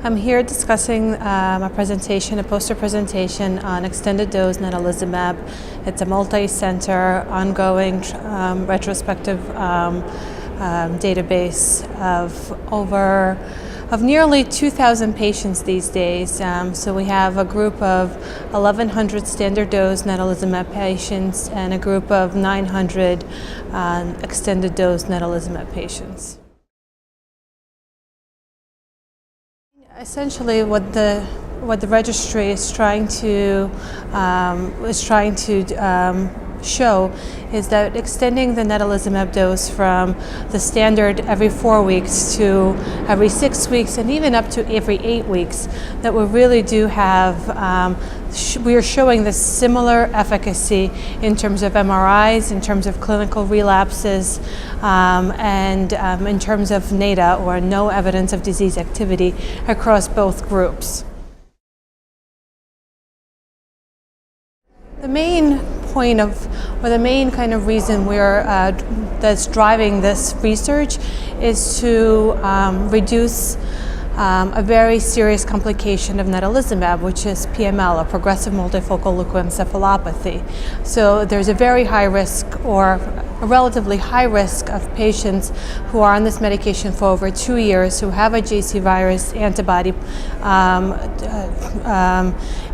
I'm here discussing a poster presentation on extended dose Natalizumab. It's a multi-center, ongoing, retrospective database of nearly 2,000 patients these days. So we have a group of 1,100 standard dose Natalizumab patients and a group of 900 extended dose Natalizumab patients. Essentially, what the registry is trying to show is that extending the Natalizumab dose from the standard every 4 weeks to every 6 weeks and even up to every 8 weeks, that we really do have, we are showing this similar efficacy in terms of MRIs, in terms of clinical relapses, and in terms of NADA, or no evidence of disease activity, across both groups. The main point or the main kind of reason that's driving this research is to reduce a very serious complication of Natalizumab, which is PML, or progressive multifocal leukoencephalopathy. So there's a very high risk, or a relatively high risk, of patients who are on this medication for over 2 years, who have a JC virus antibody,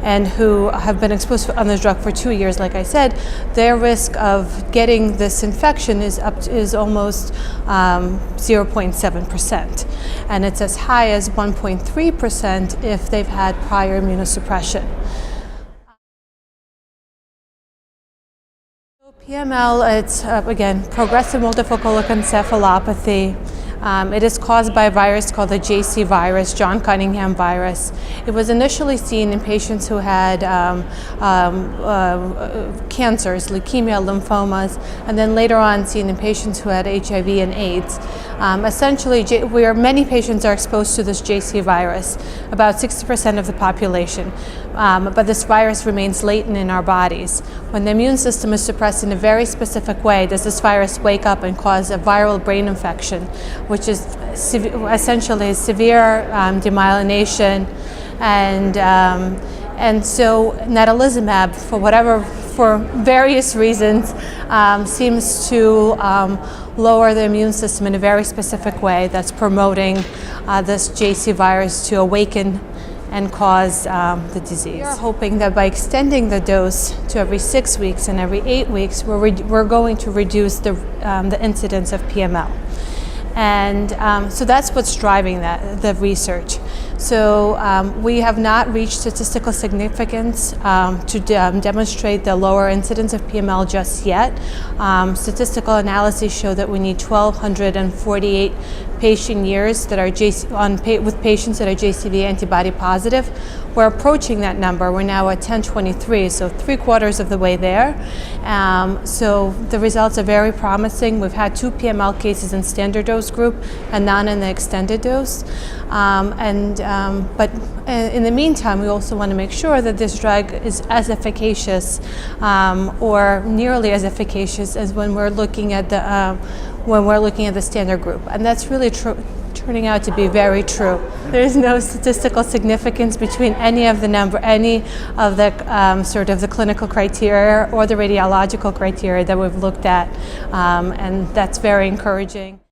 and who have been exposed on this drug for 2 years. Like I said, their risk of getting this infection is almost 0.7%, and it's as high as 1.3% if they've had prior immunosuppression. PML, it's again progressive multifocal leukoencephalopathy. It is caused by a virus called the JC virus, John Cunningham virus. It was initially seen in patients who had cancers, leukemia, lymphomas, and then later on seen in patients who had HIV and AIDS. Essentially, many patients are exposed to this JC virus, about 60% of the population, but this virus remains latent in our bodies. When the immune system is suppressed in a very specific way, does this virus wake up and cause a viral brain infection, which is essentially severe demyelination, and so Natalizumab, for various reasons, seems to lower the immune system in a very specific way that's promoting this JC virus to awaken and cause the disease. We are hoping that by extending the dose to every 6 weeks and every 8 weeks, we're going to reduce the incidence of PML. And so that's what's driving the research. So we have not reached statistical significance to demonstrate the lower incidence of PML just yet. Statistical analyses show that we need 1,248 patient years that are with patients that are JCV antibody positive. We're approaching that number. We're now at 1,023, so 3/4 of the way there. So the results are very promising. We've had 2 PML cases in standard dose group and none in the extended dose. But in the meantime, we also want to make sure that this drug is as efficacious, or nearly as efficacious, as when we're looking at the standard group, and that's really turning out to be very true. There is no statistical significance between any of the sort of the clinical criteria or the radiological criteria that we've looked at, and that's very encouraging.